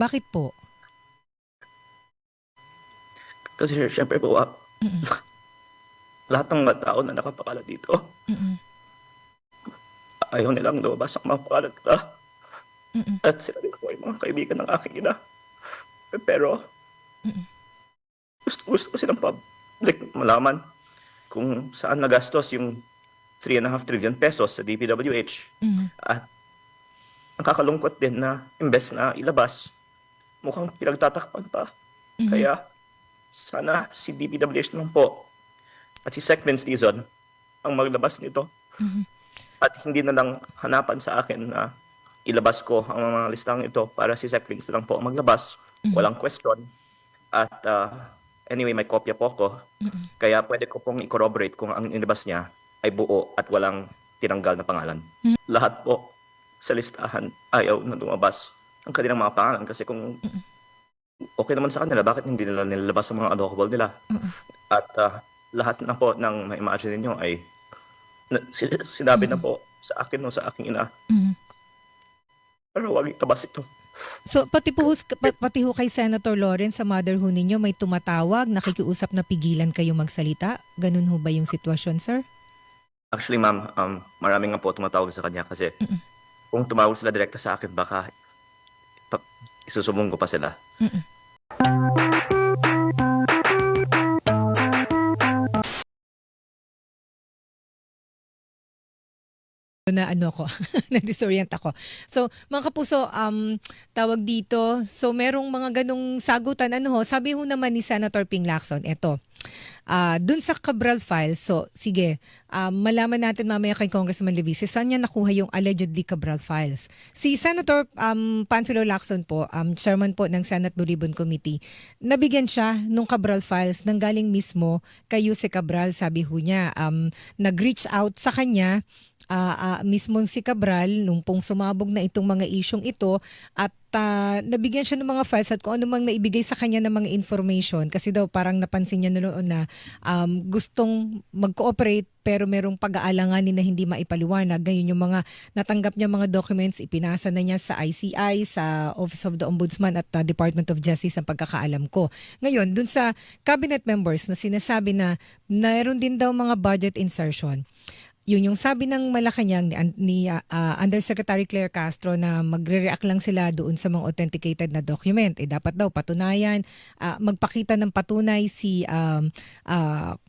Bakit po? Kasi syempre po, Mm. lahat ng mga tao na nakapakalat dito, Mm. ayaw nilang lumabas ang mga pangalan nila. Mm. At sila din po ay mga kaibigan ng aking ina. Pero Mm. gusto kasi ng public malaman kung saan nagastos yung 3.5 trillion pesos sa DPWH. Mm. At nakakalungkot din na imbes na ilabas, mukhang pinagtatakpan pa. Mhm. Kaya sana si DPWH naman po at si Sec Vince Dizon ang maglabas nito. Mhm. At hindi na lang hanapan sa akin na ilabas ko ang mga listang ito para si Sec Vince na lang po ang maglabas. Mhm. Walang question. At anyway, may kopya po ako. Mm. Kaya pwede ko pong i-corroborate kung ang inilabas niya ay buo at walang tinanggal na pangalan. Mm. Lahat po sa listahan ayaw na lumabas ang kanilang mga pangalan kasi kung Mm. okay naman sa kanila, bakit hindi nila nilalabas ang mga unlawful nila? Mm. At lahat na po ng ma-imagine ninyo ay sinabi na Mm. po sa akin o sa aking ina, Mm. pero wag itabas ito. So pati ho kay Senator Lawrence sa mother ho ninyo may tumatawag, nakikiusap na pigilan kayo magsalita? Ganun ho ba yung sitwasyon, sir? Actually, ma'am, marami nga po tumatawag sa kanya kasi Mm. kung tumawag sila direkta sa akin, baka isusumbong ko pa sila. Mm. Na ano ako, na-disorient ako. So, mga kapuso, tawag dito, so merong mga ganong sagutan, ano ho, sabi ho naman ni Senator Ping Lacson, eto, dun sa Cabral files, so sige, malaman natin mamaya kay Congressman Levice, saan niya nakuha yung allegedly Cabral files. Si Senator Panfilo Lacson po, chairman po ng Senate Blue Ribbon Committee, nabigyan siya nung Cabral files nang galing mismo kay Yuse Cabral, sabi ho niya, nag-reach out sa kanya, mismong si Cabral nung pong sumabog na itong mga isyong ito at nabigyan siya ng mga files at kung ano mang naibigay sa kanya ng mga information kasi daw parang napansin niya noon na gustong mag-cooperate pero merong pag-aalanganin na hindi maipaliwanag. Ngayon yung mga natanggap niya mga documents, ipinasa na niya sa ICI, sa Office of the Ombudsman at Department of Justice ang pagkakaalam ko. Ngayon, dun sa cabinet members na sinasabi na mayroon din daw mga budget insertion, yun yung sabi ng Malacanang ni Undersecretary Claire Castro na magre-react lang sila doon sa mga authenticated na document. Dapat daw patunayan, magpakita ng patunay si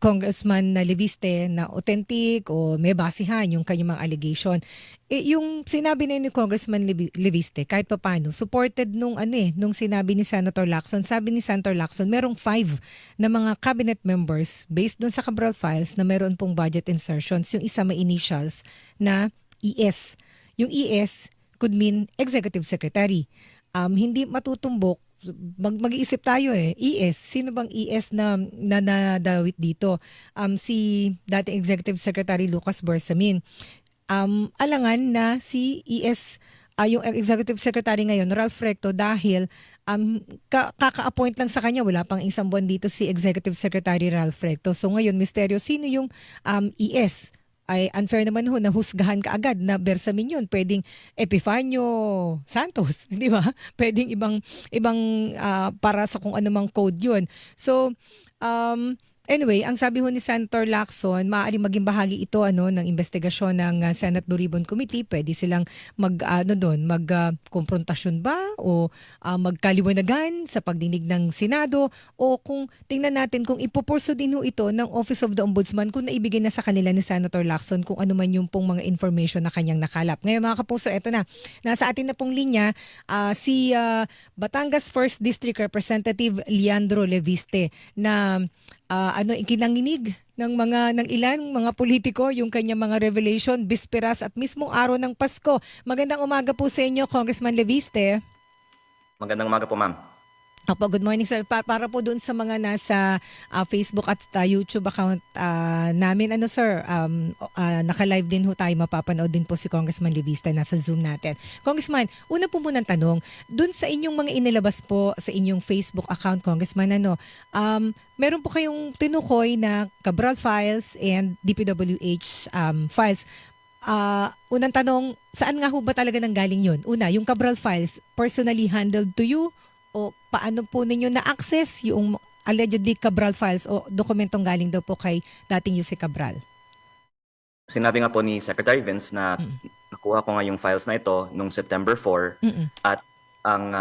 Congressman Leviste na authentic o may basihan yung kanyang mga allegation. Yung sinabi na ni Congressman Leviste, kahit papaano, supported nung nung sinabi ni Senator Lacson. Sabi ni Senator Lacson, merong 5 na mga cabinet members based dun sa Cabral files na meron pong budget insertions. Yung isa may initials na ES. Yung ES could mean Executive Secretary. Hindi matutumbok, mag-iisip tayo ES, sino bang ES na nadawit dito? Si dating Executive Secretary Lucas Bersamin. Alangan na si ES, yung Executive Secretary ngayon, Ralph Recto, dahil kaka-appoint lang sa kanya, wala pang isang buwan dito si Executive Secretary Ralph Recto. So ngayon, misteryo, sino yung ES? Ay unfair naman ho, nahusgahan ka agad na Bersamin yun. Pwedeng Epifanio Santos, di ba? Pwedeng ibang para sa kung anumang code yun. So, anyway, ang sabi ho ni Senator Lacson, maaaring maging bahagi ito ng investigasyon ng Senate Blue Ribbon Committee. Pwede silang magkonfrontasyon ba o magkaliwanagan sa pagdinig ng Senado o kung tingnan natin kung ipopurso din ho ito ng Office of the Ombudsman kung naibigay na sa kanila ni Senator Lacson kung ano man yung pong mga information na kanyang nakalap. Ngayon mga kapuso, eto na. Nasa atin na pong linya si Batangas 1st District Representative Leandro Leviste na ikinanginig ng ilan mga politiko yung kanyang mga revelation bisperas at mismong araw ng Pasko. Magandang umaga po sa inyo, Congressman Leviste. Magandang umaga po, ma'am. Opo, good morning sir. Para po doon sa mga nasa Facebook at YouTube account namin, sir, naka-live din ho tayo, mapapanood din po si Congressman Leviste, nasa Zoom natin. Congressman, una po munang tanong, doon sa inyong mga inilabas po sa inyong Facebook account, Congressman, meron po kayong tinukoy na Cabral files and DPWH files. unang tanong, saan nga ho ba talaga nanggaling yun? Una, yung Cabral files, personally handled to you? O paano po ninyo na-access yung allegedly Cabral files o dokumentong galing daw po kay dating Yuse Cabral? Sinabi nga po ni Secretary Vince na Mm. nakuha ko nga yung files na ito nung September 4 Mm-mm. at ang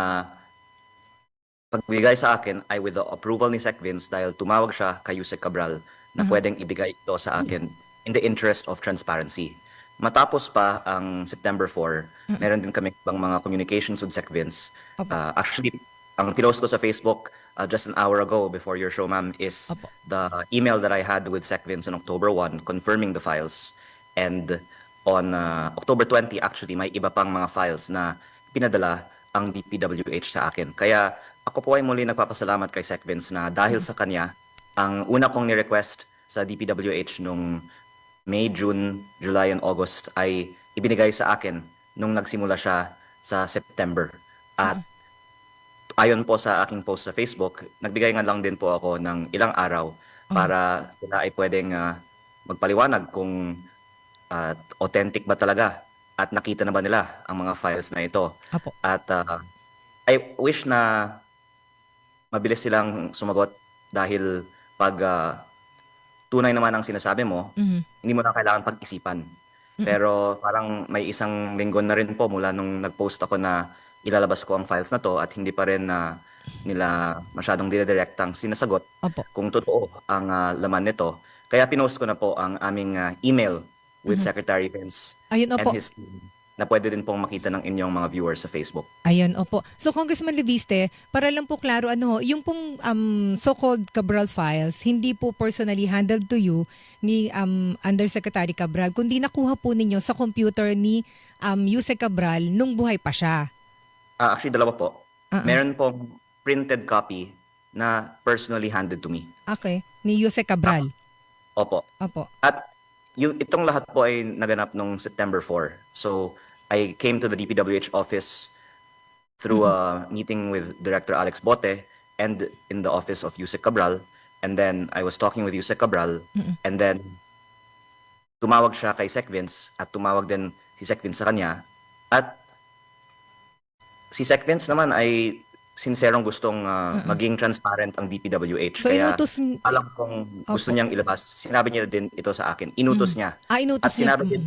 pagbigay sa akin ay with the approval ni Sec Vince dahil tumawag siya kay Yusek Cabral na Mhm. pwedeng ibigay ito sa akin in the interest of transparency. Matapos pa ang September 4, meron din kami ibang mga communications with Sec Vince. Opo. Actually, ang pinost ko sa Facebook just an hour ago before your show, ma'am, is Opo. the email that I had with Sec Vince on October 1 confirming the files. And on October 20, actually, may iba pang mga files na pinadala ang DPWH sa akin. Kaya ako po ay muli nagpapasalamat kay Sec Vince na dahil sa kanya, ang una kong ni-request sa DPWH nung May, June, July, and August ay ibinigay sa akin nung nagsimula siya sa September. At ayon po sa aking post sa Facebook, nagbigay nga lang din po ako ng ilang araw para sila ay pwedeng magpaliwanag kung authentic ba talaga at nakita na ba nila ang mga files na ito. Apo. At I wish na mabilis silang sumagot dahil pag tunay naman ang sinasabi mo, Mhm. hindi mo na kailangan pag-isipan. Pero parang may isang linggo na rin po mula nung nag-post ako na ilalabas ko ang files na to at hindi pa rin nila masyadong dire-directang sinasagot Opo. kung totoo ang laman nito. Kaya pinost ko na po ang aming email with Secretary Vince Ayun, and opo. his team na pwede din pong makita ng inyong mga viewers sa Facebook. Ayan, opo. So, Congressman Leviste, para lang po klaro, yung pong so-called Cabral files, hindi po personally handled to you ni Undersecretary Cabral, kundi nakuha po ninyo sa computer ni Yuse Cabral nung buhay pa siya. Actually, dalawa po. Uh-uh. Meron pong printed copy na personally handed to me. Okay. Ni Yuse Cabral. Opo. Opo. At itong lahat po ay naganap nung September 4. So, I came to the DPWH office through a meeting with Director Alex Bote and in the office of Yusek Cabral. And then I was talking with Yusek Cabral. And then tumawag siya kay Sec Vince at tumawag din si Sec Vince sa kanya. At si Sec Vince naman ay sincerong gustong maging transparent ang DPWH. So, Kaya inutos... alam kong gusto Opo. niyang ilabas. Sinabi niya din ito sa akin. Inutos niya. inutos At sinabi niya. din,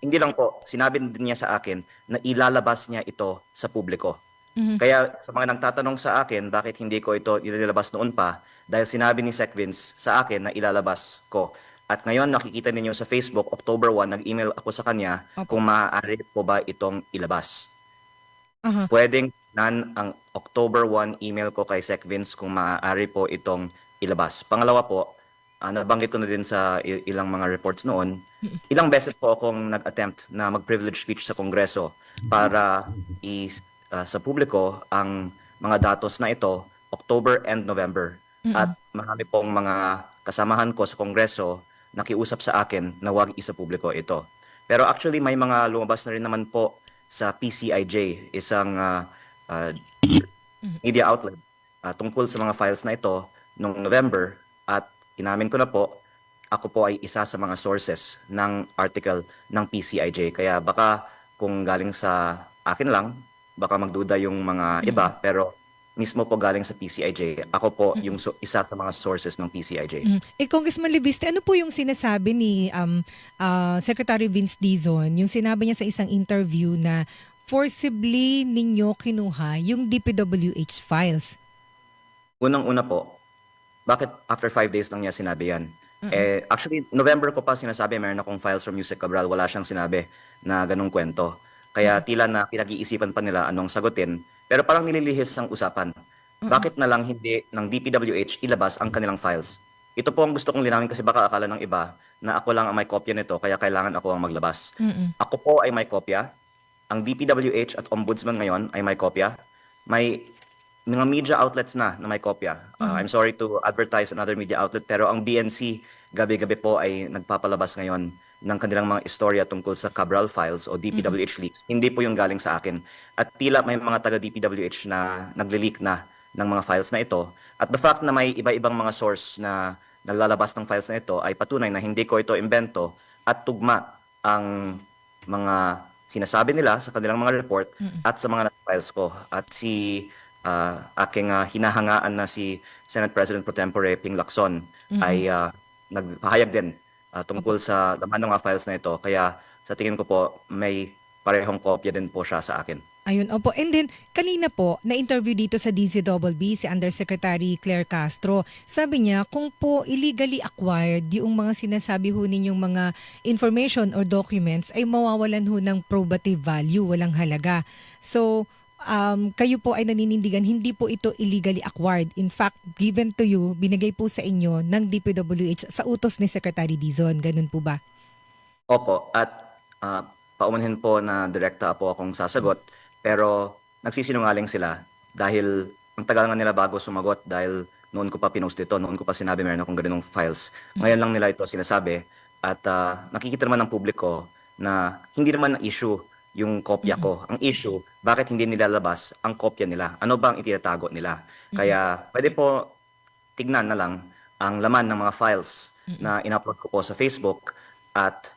hindi lang po, sinabi din niya sa akin na ilalabas niya ito sa publiko. Kaya sa mga nagtatanong sa akin, bakit hindi ko ito ilalabas noon pa, dahil sinabi ni Sec Vince sa akin na ilalabas ko. At ngayon nakikita ninyo sa Facebook, October 1, nag-email ako sa kanya Opo. kung maaari po ba itong ilabas. Aha. Pwedeng nan ang October 1 email ko kay Sec Vince kung maaari po itong ilabas. Pangalawa po, nabanggit ko na din sa ilang mga reports noon, ilang beses po akong nag-attempt na mag-privilege speech sa Kongreso para sa publiko ang mga datos na ito, October and November. At marami pong mga kasamahan ko sa Kongreso nakiusap sa akin na huwag isa publiko ito. Pero actually may mga lumabas na rin naman po sa PCIJ, isang media outlet tungkol sa mga files na ito noong November, at inamin ko na po, ako po ay isa sa mga sources ng article ng PCIJ. Kaya baka kung galing sa akin lang, baka magduda yung mga iba, pero mismo po galing sa PCIJ. Ako po yung isa sa mga sources ng PCIJ. Congressman Leviste, ano po yung sinasabi ni Secretary Vince Dizon, yung sinabi niya sa isang interview na forcibly ninyo kinuha yung DPWH files? Unang-una po, bakit after 5 days lang niya sinabi yan? Actually, November ko pa sinasabi, meron akong files from Yusek Cabral, wala siyang sinabi na ganung kwento. Kaya tila na pinag-iisipan pa nila anong sagutin, pero parang nililihis ang usapan. Bakit na lang hindi ng DPWH ilabas ang kanilang files? Ito po ang gusto kong linawin kasi baka akala ng iba na ako lang ang may kopya nito kaya kailangan ako ang maglabas. Ako po ay may kopya. Ang DPWH at Ombudsman ngayon ay may kopya. May mga media outlets na may kopya. I'm sorry to advertise another media outlet, pero ang BNC gabi-gabi po ay nagpapalabas ngayon ng kanilang mga istorya tungkol sa Cabral files o DPWH leaks. Hindi po yung galing sa akin. At tila may mga taga-DPWH na nagle-leak na ng mga files na ito. At the fact na may iba-ibang mga source na naglalabas ng files na ito ay patunay na hindi ko ito imbento at tugma ang mga sinasabi nila sa kanilang mga report Mm-mm. at sa mga nasa files ko. At si aking hinahangaan na si Senate President Pro Tempore Ping Lacson Mm-mm. ay nagpahayag din Opo. tungkol sa laman ng mga files na ito. Kaya sa tingin ko po, may parehong kopya din po siya sa akin. Ayun, opo. And then, kanina po, na-interview dito sa DZBB si Undersecretary Claire Castro. Sabi niya, kung po illegally acquired yung mga sinasabi ho ninyong mga information or documents ay mawawalan ho ng probative value, walang halaga. So, kayo po ay naninindigan, hindi po ito illegally acquired. In fact, given to you, binigay po sa inyo ng DPWH sa utos ni Secretary Dizon. Ganun po ba? Opo, at paumanhin po na direkta po akong sasagot, pero nagsisinungaling sila dahil ang tagal nga nila bago sumagot dahil noon ko pa pinost ito, noon ko pa sinabi meron akong ganung files. Ngayon lang nila ito sinasabi at nakikita naman ng publiko na hindi naman na issue yung kopya ko. Ang issue, bakit hindi nilalabas ang kopya nila? Ano bang itinatago nila? Kaya pwede po tignan na lang ang laman ng mga files na in-upload ko po sa Facebook at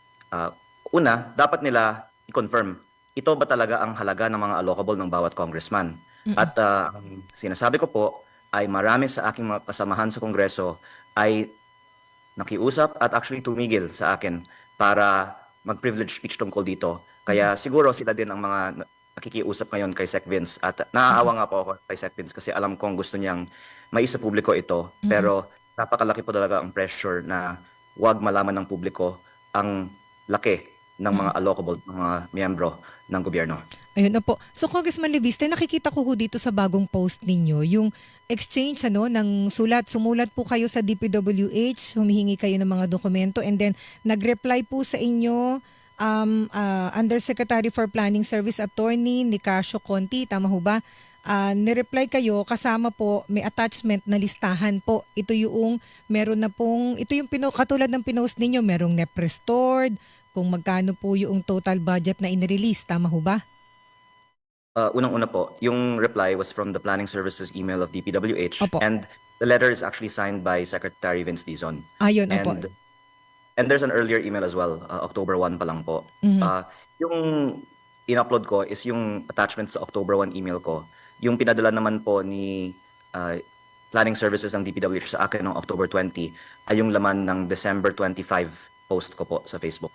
una, dapat nila i-confirm ito ba talaga ang halaga ng mga allocable ng bawat congressman. At ang sinasabi ko po ay marami sa aking mga kasamahan sa Kongreso ay nakiusap at actually tumigil sa akin para mag-privilege speech tungkol dito. Kaya siguro sila din ang mga nakikiusap ngayon kay Sec Vince. At naaawa nga po ako kay Sec Vince kasi alam kong gusto niyang maisa publiko ito. Pero napakalaki po talaga ang pressure na wag malaman ng publiko ang laki ng mga allocable ng mga miyembro ng gobyerno. Ayun na po. So Congressman Leviste, nakikita ko ho dito sa bagong post ninyo, yung exchange ng sulat. Sumulat po kayo sa DPWH, humihingi kayo ng mga dokumento and then nag-reply po sa inyo Undersecretary for Planning Service Attorney Nicasio Conti, tama ho ba? Nireply kayo kasama po may attachment na listahan po. Ito yung meron na pong ito yung katulad ng pinost ninyo, merong NEP restored, kung magkano po yung total budget na in-release, tama ho ba? Unang-una po, yung reply was from the Planning Services email of DPWH Opo. and the letter is actually signed by Secretary Vince Dizon. Ayun, opo. And there's an earlier email as well, October 1 pa lang po. Yung in-upload ko is yung attachment sa October 1 email ko. Yung pinadala naman po ni Planning Services ng DPWH sa akin noong October 20 ay yung laman ng December 25 post ko po sa Facebook.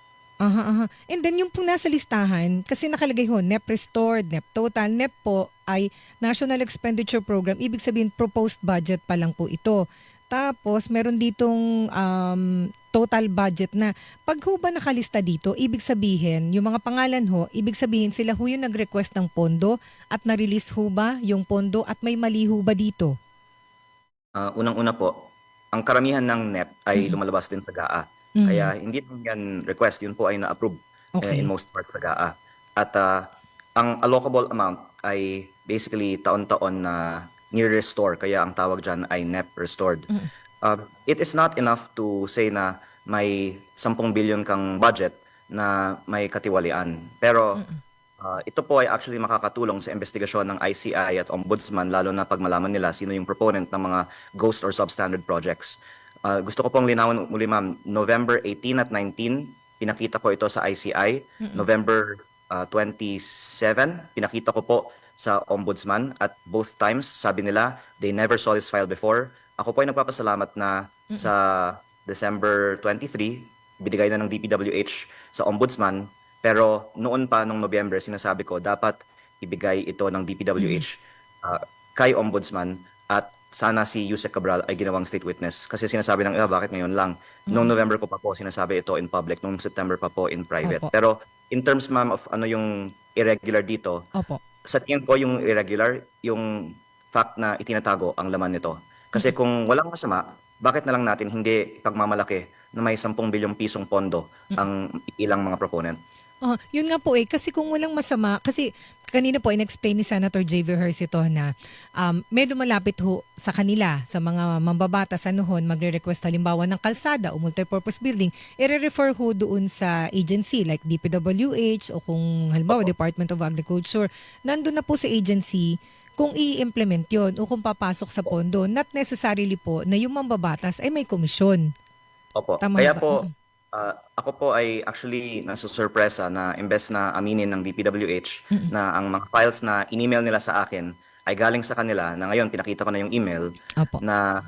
And then yung pong nasa listahan, kasi nakalagay ho, NEP restored, NEP total. NEP po ay National Expenditure Program, ibig sabihin proposed budget pa lang po ito. Tapos meron ditong total budget na. Pag ho ba nakalista dito, ibig sabihin, yung mga pangalan ho, ibig sabihin sila ho yung nag-request ng pondo at na-release ho ba yung pondo at may mali ho ba dito? Unang-una po, ang karamihan ng NEP ay lumalabas din sa GAA. Kaya hindi lang yan request, yun po ay na-approve in most parts sa GAA. At ang allocable amount ay basically taon-taon na near-restore, kaya ang tawag dyan ay NEP restored. It is not enough to say na may 10 billion kang budget na may katiwalian. Pero ito po ay actually makakatulong sa investigasyon ng ICI at Ombudsman, lalo na pag malaman nila sino yung proponent ng mga ghost or substandard projects. Gusto ko pong linawin muli, ma'am, November 18 at 19, pinakita ko ito sa ICI. November 27, pinakita ko po sa Ombudsman at both times, sabi nila, they never saw this file before. Ako po ay nagpapasalamat na sa December 23, binigay na ng DPWH sa Ombudsman, pero noon pa, nung Nobyembre, sinasabi ko, dapat ibigay ito ng DPWH kay Ombudsman at sana si Yusek Cabral ay ginawang state witness. Kasi sinasabi ng iba, bakit ngayon lang? Noong November ko pa po sinasabi ito in public, noong September pa po in private. Opo. Pero in terms, ma'am, of ano yung irregular dito, Opo. sa tingin ko yung irregular, yung fact na itinatago ang laman nito. Kasi kung walang masama, bakit na lang natin hindi pagmamalaki na may 10 bilyong pisong pondo ang ilang mga proponent? Yun nga po kasi kung walang masama, kasi kanina po in-explain ni Senator J.V. Hersito na may lumalapit ho sa kanila, sa mga mambabatas magre-request halimbawa ng kalsada o multipurpose building, i-refer ho doon sa agency like DPWH o kung halimbawa Department of Agriculture, nandun na po sa agency kung i-implement yon o kung papasok sa pondo, not necessarily po na yung mambabatas ay may komisyon. Opo. Tama Kaya ba? po, Ako po ay actually nasusurpresa na imbes na aminin ng DPWH Mm. na ang mga files na in-email nila sa akin ay galing sa kanila, na ngayon pinakita ko na yung email Opo. na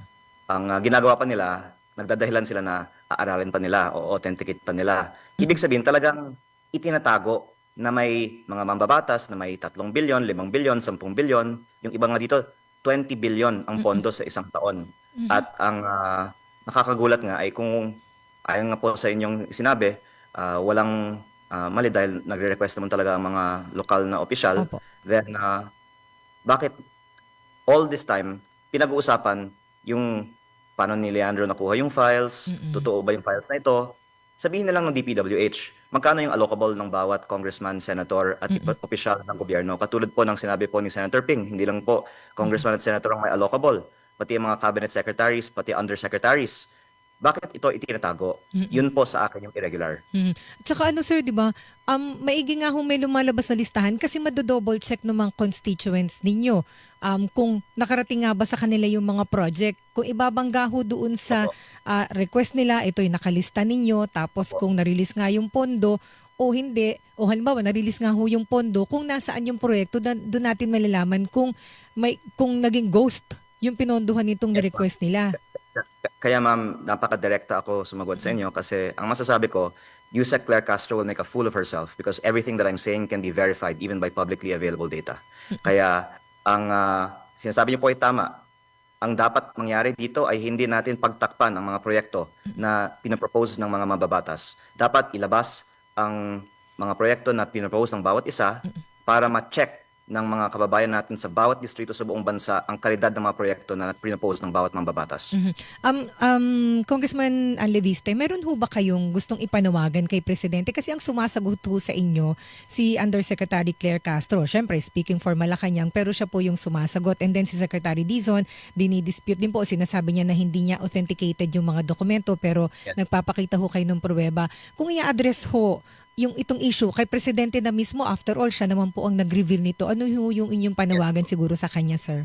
ang ginagawa pa nila, nagdadahilan sila na aaralin pa nila o authenticate pa nila. Ibig sabihin talagang itinatago na may mga mambabatas na may 3 bilyon, 5 bilyon, 10 bilyon, yung iba nga dito 20 bilyon ang pondo sa isang taon. Mhm. At ang nakakagulat nga ay kung ayon nga po sa inyong sinabi, walang mali dahil nagre-request naman talaga ang mga lokal na opisyal, Opo. then bakit all this time pinag-uusapan yung paano ni Leandro nakuha yung files, Mm. totoo ba yung files na ito? Sabihin na lang ng DPWH, magkano yung allocable ng bawat congressman, senator at opisyal ng gobyerno. Katulad po ng sinabi po ni Senator Ping, hindi lang po congressman at senator ang may allocable, pati yung mga cabinet secretaries, pati undersecretaries. Bakit ito itinatago? Yun po sa akin yung irregular. Tsaka ano sir, 'di ba? Maigi nga may lumalabas na listahan kasi mado-double check ng mga constituents ninyo. Kung nakarating nga ba sa kanila yung mga project, kung ibabangga ho doon sa Opo. request nila, ito'y nakalista ninyo, tapos kung na-release nga yung pondo o hindi, o halimbawa na-release nga ho yung pondo, kung nasaan yung proyekto, doon natin malalaman kung naging ghost yung pinondohan nitong request nila. Kaya ma'am, napaka-direkta ako sumagot sa inyo kasi ang masasabi ko, Yusek Claire Castro will make a fool of herself because everything that I'm saying can be verified even by publicly available data. Kaya ang sinasabi niyo po ay tama. Ang dapat mangyari dito ay hindi natin pagtakpan ang mga proyekto na pinapropose ng mga mababatas. Dapat ilabas ang mga proyekto na pinapropose ng bawat isa para ma-check ng mga kababayan natin sa bawat distrito sa buong bansa ang kalidad ng mga proyekto na pinapose ng bawat mambabatas. Congressman Leviste, meron ho ba kayong gustong ipanawagan kay Presidente? Kasi ang sumasagot ho sa inyo, si Undersecretary Claire Castro. Siyempre, speaking for Malacanang, pero siya po yung sumasagot. And then si Secretary Dizon, dinidispute din po. Sinasabi niya na hindi niya authenticated yung mga dokumento, pero nagpapakita ho kayo ng pruweba. Kung i-address ho yung itong issue kay Presidente na mismo, after all, siya naman po ang nag-reveal nito. Ano yung inyong panawagan siguro sa kanya, sir?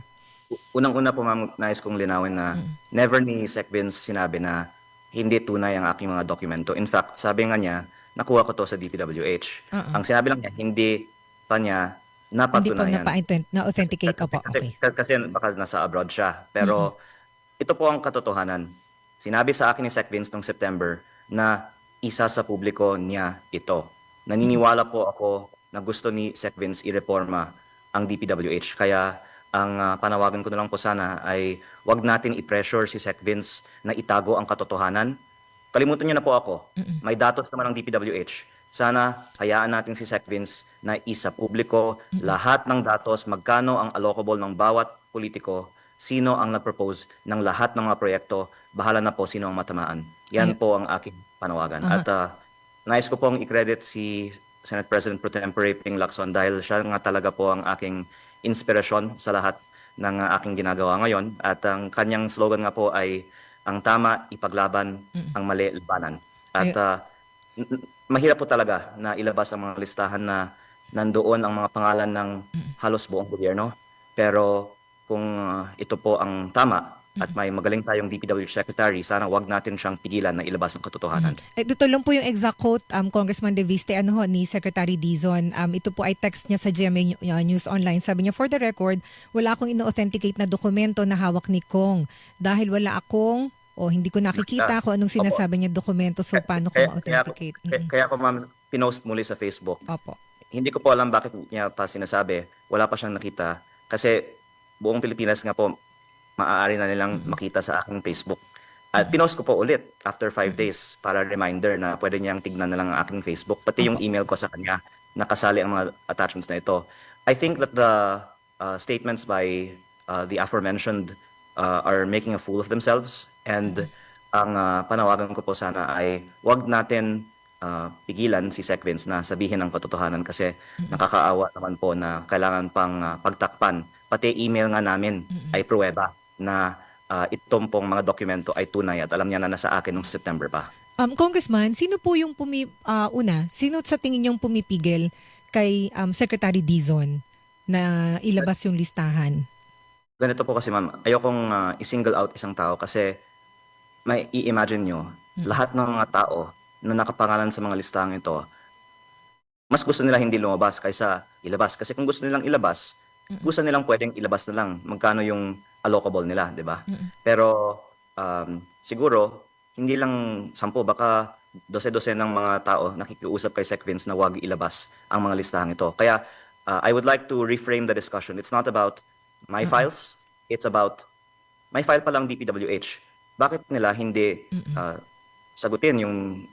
Unang-una po ma'am, nais kong linawin na never ni Sec Vince sinabi na hindi tunay ang aking mga dokumento. In fact, sabi nga niya, nakuha ko to sa DPWH. Ang sinabi lang niya, hindi pa niya Hindi po napatunayan. na-authenticate. Opo, okay. Kasi baka nasa abroad siya. Pero ito po ang katotohanan. Sinabi sa akin ni Sec Vince noong September na isa sa publiko niya ito. Naniniwala po ako na gusto ni Sec Vince i-reforma ang DPWH. Kaya ang panawagan ko na lang po sana ay wag natin i-pressure si Sec Vince na itago ang katotohanan. Kalimutan niyo na po ako. May datos naman ang DPWH. Sana hayaan natin si Sec Vince na isa publiko lahat ng datos, magkano ang allocable ng bawat politiko, sino ang nag-propose ng lahat ng mga proyekto, bahala na po sino ang matamaan. Yan po ang aking panawagan. At nais ko pong i-credit si Senate President Pro Tempore Ping Lacson dahil siya nga talaga po ang aking inspirasyon sa lahat ng aking ginagawa ngayon. At ang kanyang slogan nga po ay, ang tama, ipaglaban, ang mali, labanan. At mahirap po talaga na ilabas ang mga listahan na nandoon ang mga pangalan ng halos buong gobyerno. Pero kung ito po ang tama at may magaling tayong DPWH Secretary, sana wag natin siyang pigilan na ilabas ang katotohanan. Ito lang po yung exact quote, Congressman De Viste, ni Secretary Dizon. Ito po ay text niya sa GMA News Online. Sabi niya, for the record, wala akong ino-authenticate na dokumento na hawak ni Kong dahil wala akong hindi ko nakikita kung anong sinasabi niya dokumento, so paano ko ma-authenticate? Kaya ako ma'am, pinost muli sa Facebook. Opo. Hindi ko po alam bakit niya pa sinasabi. Wala pa siyang nakita. Kasi buong Pilipinas nga po, maaari na nilang makita sa aking Facebook. At pinost ko po ulit after 5 days para reminder na pwede niyang tignan na lang ang aking Facebook. Pati yung email ko sa kanya, nakasali ang mga attachments na ito. I think that the statements by the aforementioned are making a fool of themselves. And ang panawagan ko po sana ay wag natin pigilan si Sec Vince na sabihin ang katotohanan kasi nakakaawa naman po na kailangan pang pagtakpan. Pati email nga namin ay pruweba na itong pong mga dokumento ay tunay at alam niya na nasa akin noong September pa. Congressman, sino po yung sino sa tingin niyong pumipigil kay Secretary Dizon na ilabas yung listahan? Ganito po kasi ma'am, ayokong i-single out isang tao kasi may i-imagine nyo, lahat ng mga tao na nakapangalan sa mga listahang ito, mas gusto nila hindi lumabas kaysa ilabas. Kasi kung gusto nilang ilabas, Mm, gusto nilang pwedeng ilabas na lang magkano yung allocable nila, di ba? mm. Pero siguro, hindi lang 10, baka dose-dose ng mga tao nakikiusap kay Sec Vince na wag ilabas ang mga listahang ito. Kaya I would like to reframe the discussion. It's not about my Oo. files, it's about may file pa lang DPWH. Bakit nila hindi Mm. sagutin yung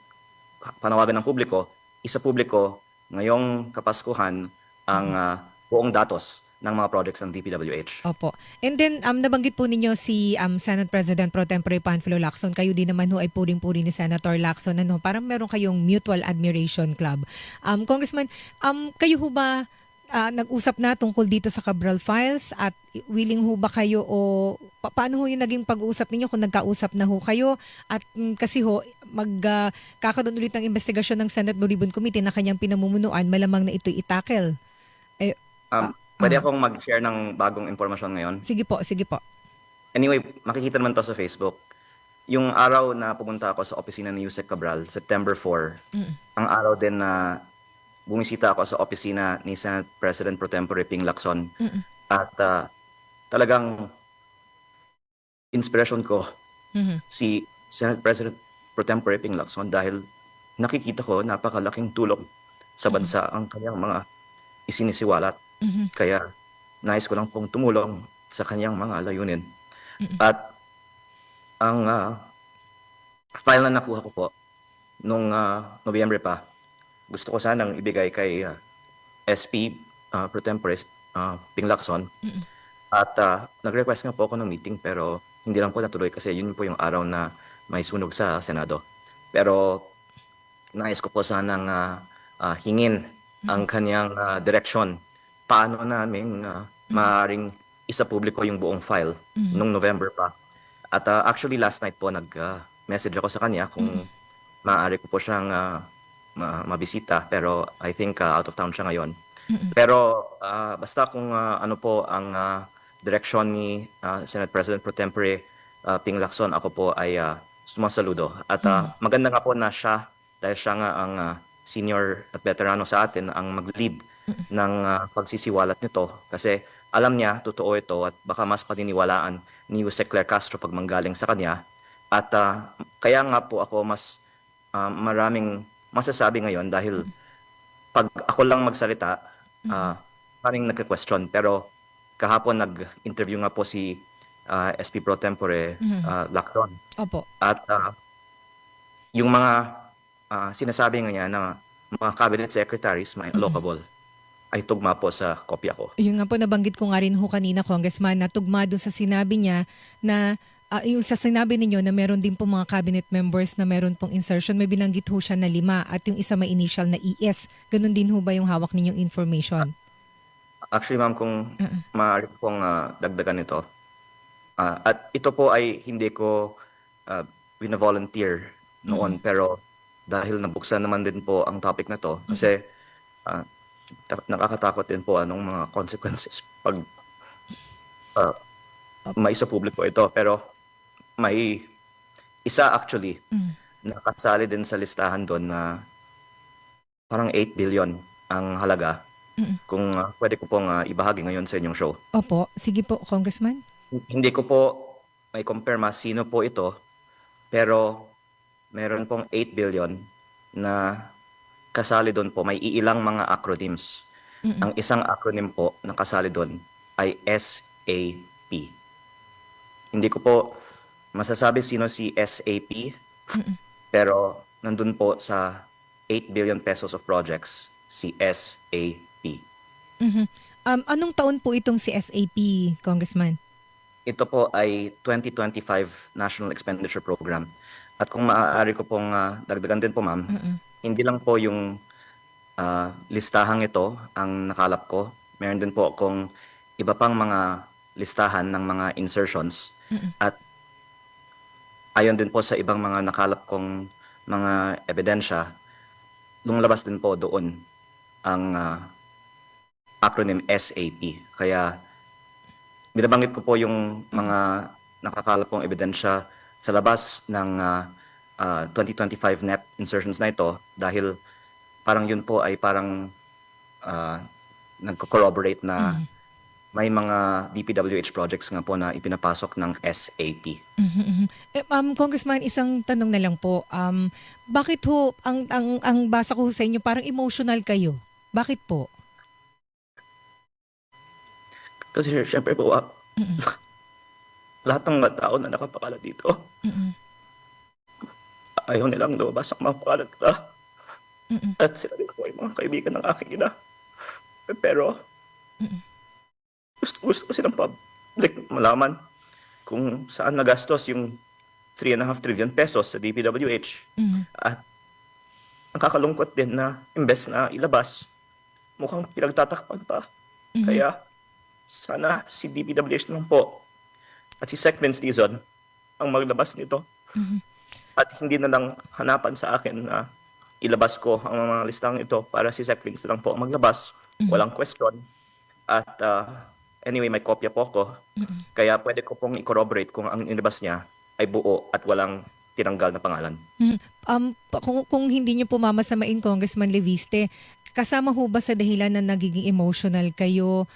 panawagan ng publiko, isa publiko ngayong Kapaskuhan ang Mm. buong datos ng mga projects ng DPWH. Opo. And then, nabanggit po ninyo si Senate President Pro Tempore Panfilo Lacson. Kayo din naman ho ay puring-puri ni Senator Lacson. Ano, parang meron kayong mutual admiration club. Congressman, kayo ho ba nag-usap na tungkol dito sa Cabral Files at willing ho ba kayo o paano ho yung naging pag-uusap ninyo kung nagkausap na ho kayo at kasi ho kakaroon ulit ng investigasyon ng Senate Blue Ribbon Committee na kanyang pinamumunuan malamang na ito'y itakel. Eh, ah, Pwede ah, akong mag-share ng bagong impormasyon ngayon. sige po, sige po. Anyway, makikita naman to sa Facebook. Yung araw na pumunta ako sa opisina ni Yusek Cabral, September 4, Mm. ang araw din na bumisita ako sa opisina ni Senate President Pro Tempore Ping Lacson. Mm. At talagang inspiration ko Mhm. si Senate President Pro Tempore Ping Lacson dahil nakikita ko napakalaking tulong sa Mm. bansa ang kanyang mga isinisiwalat. Mhm. Kaya nais ko lang pong tumulong sa kanyang mga layunin. Mm. At ang file na nakuha ko po nung Nobyembre pa, gusto ko sanang ibigay kay SP Pro Tempore Ping Lacson. Mm. At nag-request nga po ako ng meeting pero hindi lang po natuloy kasi yun po yung araw na may sunog sa Senado. Pero nais ko po sanang hingin ang kanyang direksyon. Paano namin maaaring isa publiko yung buong file Mm. nung November pa. At actually last night po nag-message ako sa kanya kung maaari ko po siyang mabisita pero I think out of town siya ngayon. Mm. Pero basta kung ano po ang direksyon ni Senate President Pro Tempore Ping Lacson, ako po ay sumasaludo. At maganda nga po na siya, dahil siya nga ang senior at veterano sa atin, ang mag-lead ng pagsisiwalat nito. Kasi alam niya, totoo ito at baka mas paniniwalaan ni Jose Claire Castro pag manggaling sa kanya. At kaya nga po ako mas maraming masasabi ngayon dahil pag ako lang magsalita, maraming nagka-question. Pero kahapon nag-interview nga po si SP Pro Tempore Lacson. Opo. At yung mga sinasabi nga niya na mga cabinet secretaries, may allocable, ay tugma po sa kopya ko. Yung nga po nabanggit ko nga rin ho kanina, Congressman, na tugma dun sa sinabi niya na yung sa sinabi ninyo na meron din po mga cabinet members na meron pong insertion, may binanggit ho siya na 5 at yung isa may initial na ES. Ganun din ho ba yung hawak ninyong information? Actually, ma'am, kung maaari pong dagdagan ito. At ito po ay hindi ko wina-volunteer noon, pero dahil nabuksan naman din po ang topic na to, kasi nakakatakot din po anong mga consequences pag maisa publiko ito. Pero may isa actually nakasali din sa listahan doon na parang 8 billion ang halaga. Kung pwede ko pong ibahagi ngayon sa inyong show. Opo. Sige po, Congressman. Hindi ko po may compare sino po ito, pero meron pong 8 billion na kasali doon po. May iilang mga acronyms. Ang isang acronym po na kasali doon ay SAP. Hindi ko po masasabi sino si SAP, pero nandun po sa 8 billion pesos of projects si SAP. Anong taon po itong si SAP, Congressman? Ito po ay 2025 National Expenditure Program. At kung maaari ko pong dagdagan din po, ma'am, hindi lang po yung listahang ito ang nakalap ko. Meron din po akong iba pang mga listahan ng mga insertions. At ayon din po sa ibang mga nakalap kong mga ebidensya, lumabas din po doon ang acronym SAP. Kaya binabanggit ko po yung mga nakakalap kong ebidensya sa labas ng 2025 NEP insertions na ito dahil parang yun po ay parang ah, nagko-corroborate na Mhm. may mga DPWH projects nga po na ipinapasok ng SAP. Mhm, mhm. Congressman, isang tanong na lang po. Bakit ho ang basa ko sa inyo parang emotional kayo? Bakit po? Kasi syempre po, Mm. lahat ng mga tao na nakapakalat dito, Mm. ayaw nilang lumabas ang mga pangalan nila. Mm. At sila din po ay mga kaibigan ng aking ina. Pero Mm. gusto kasi ng public malaman kung saan nagastos yung 3.5 trillion pesos sa DPWH. Mm. At nakakalungkot din na imbes na ilabas, mukhang pinagtatakpan pa. Mhm. Kaya sana si DPWH naman po at si Sec Vince Dizon ang maglabas nito Mhm. at hindi na lang hanapan sa akin na ilabas ko ang mga listang ito para si Sec Vince na lang po ang maglabas. Mhm. Walang question. At anyway, may kopya po ko. Mm. Kaya pwede ko pong i-corroborate kung ang inilabas niya ay buo at walang tinanggal na pangalan. Mhm. Kung hindi niyo po mamasamain, Congressman Leviste, kasama ho ba sa dahilan na nagiging emotional kayo,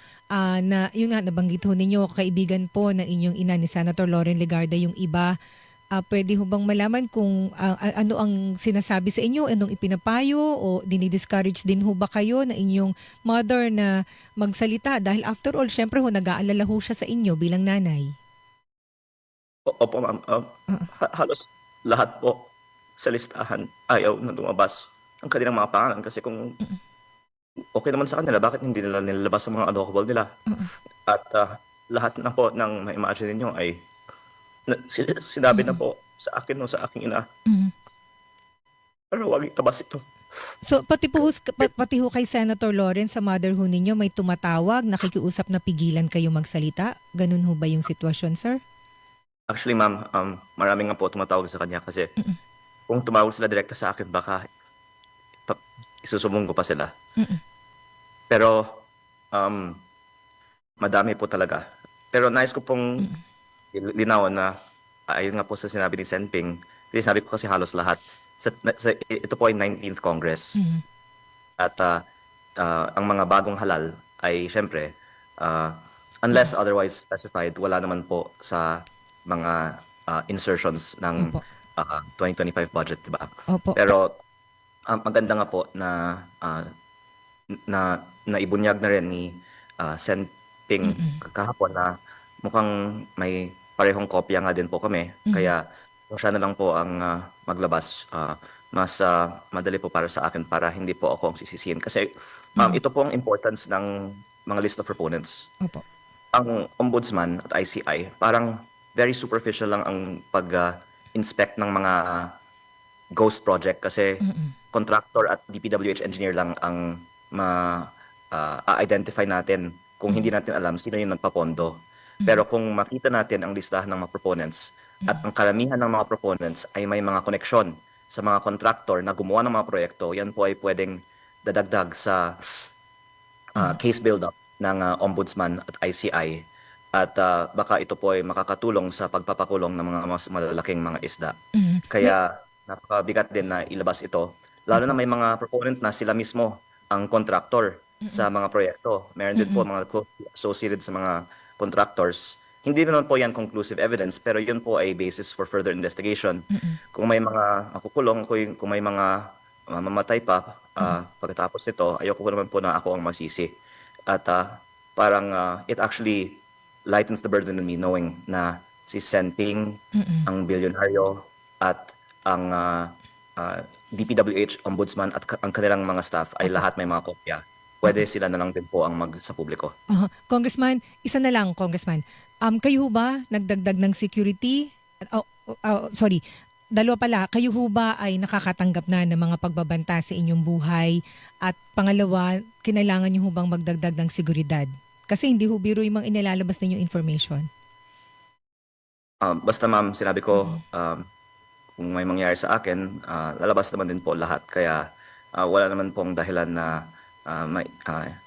na yun nga nabanggit ho ninyo, kaibigan po ng inyong ina ni Senator Lauren Legarda yung iba, pwede ho bang malaman kung ano ang sinasabi sa inyo, anong ipinapayo o dinidiscourage din ho ba kayo na inyong mother na magsalita? Dahil after all, syempre ho, nag-aalala ho siya sa inyo bilang nanay. Opo, ma'am. Oo. Halos lahat po sa listahan ayaw na lumabas ang kanilang mga pangalan kasi kung Mm. okay naman sa kanila, bakit hindi nila nilalabas ang mga unlawful nila? Oo. At lahat na po ng ma-imagine ninyo ay sinabi na Mm. po sa akin o sa aking ina, Mm. pero wag itabas ito. So pati ho kay Senator Lawrence sa mother ho ninyo may tumatawag, nakikiusap na pigilan kayo magsalita? Ganun ho ba yung sitwasyon, sir? Actually, ma'am, marami nga po tumatawag sa kanya kasi Mm. kung tumawag sila direkta sa akin, baka pa isusumbong ko pa sila. Mm. Pero, um, madami po talaga. Pero nais ko pong Mm. linawin na ayon nga po sa sinabi ni Senping, sinabi ko kasi halos lahat. Ito po ay 19th Congress. Mm. At ang mga bagong halal ay syempre, unless otherwise specified, wala naman po sa mga insertions ng Opo. 2025 budget, di ba? Opo. Pero maganda nga po na naibunyag na rin ni Sen Ping Mm. kahapon na mukhang may parehong kopya nga din po kami. Mhm. Kaya kung siya na lang po ang maglabas, mas madali po para sa akin para hindi po ako ang sisisihin. Kasi Mhm. ito po ang importance ng mga list of proponents. Opo. Ang Ombudsman at ICI, parang very superficial lang ang pag-inspect ng mga ghost project kasi Mm. contractor at DPWH engineer lang ang identify natin kung hindi Mhm. natin alam sino yung nagpapondo. Mhm. Pero kung makita natin ang listahan ng mga proponents at Mm. ang karamihan ng mga proponents ay may mga koneksyon sa mga contractor na gumawa ng mga proyekto, yan po ay pwedeng dadagdag sa Mhm. case build-up ng Ombudsman at ICI. At baka ito po ay makakatulong sa pagpapakulong ng mga mas malalaking mga isda. Mhm. Kaya napakabigat din na ilabas ito. Lalo na Opo. may mga proponent na sila mismo ang contractor Mm. sa mga proyekto. Meron din po Mm. mga closely associated sa mga contractors. Hindi naman po yan conclusive evidence, pero yun po ay basis for further investigation. Mm. Kung may mga makukulong, kung may mga mamamatay pa Mm. pagkatapos nito, ayoko ko naman po na ako ang masisi. At parang it actually lightens the burden on me knowing na si Senping, Mm. ang bilyonaryo, at ang DPWH Ombudsman at ang kanilang mga staff ay Opo. lahat may mga kopya. Opo. Pwede sila na lang din po ang sa publiko. Congressman, isa na lang, Congressman. Kayo ho ba nagdagdag ng security? Sorry, dalawa pala. Kayo ho ba ay nakakatanggap na ng mga pagbabanta sa inyong buhay? At pangalawa, kinailangan niyo ho bang magdagdag ng seguridad? Kasi hindi ho biro yung mga inilalabas ninyong information. Basta ma'am, sinabi ko, Mm. kung may mangyari sa akin, lalabas naman din po lahat. Kaya wala naman pong dahilan na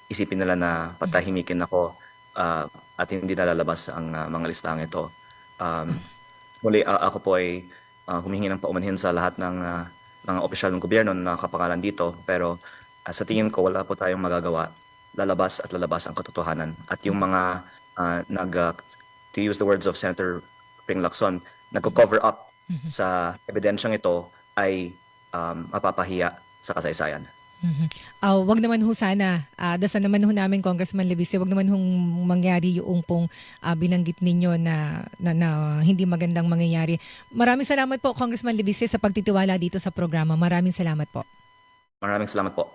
isipin nila na patahimikin ako at hindi nalalabas ang mga listang ito. Muli, ako po ay humihingi ng paumanhin sa lahat ng mga opisyal ng gobyerno na nakapangalan dito. Pero sa tingin ko, wala po tayong magagawa. Lalabas at lalabas ang katotohanan. At yung mga to use the words of Senator Ping Lacson, nagko-cover up sa ebidensyang ito ay mapapahiya sa kasaysayan. Wag naman ho sana, dasal naman ho namin Congressman Levice, wag naman hong mangyari yung pong binanggit ninyo na hindi magandang mangyayari. Maraming salamat po Congressman Levice sa pagtitiwala dito sa programa. Maraming salamat po. Maraming salamat po.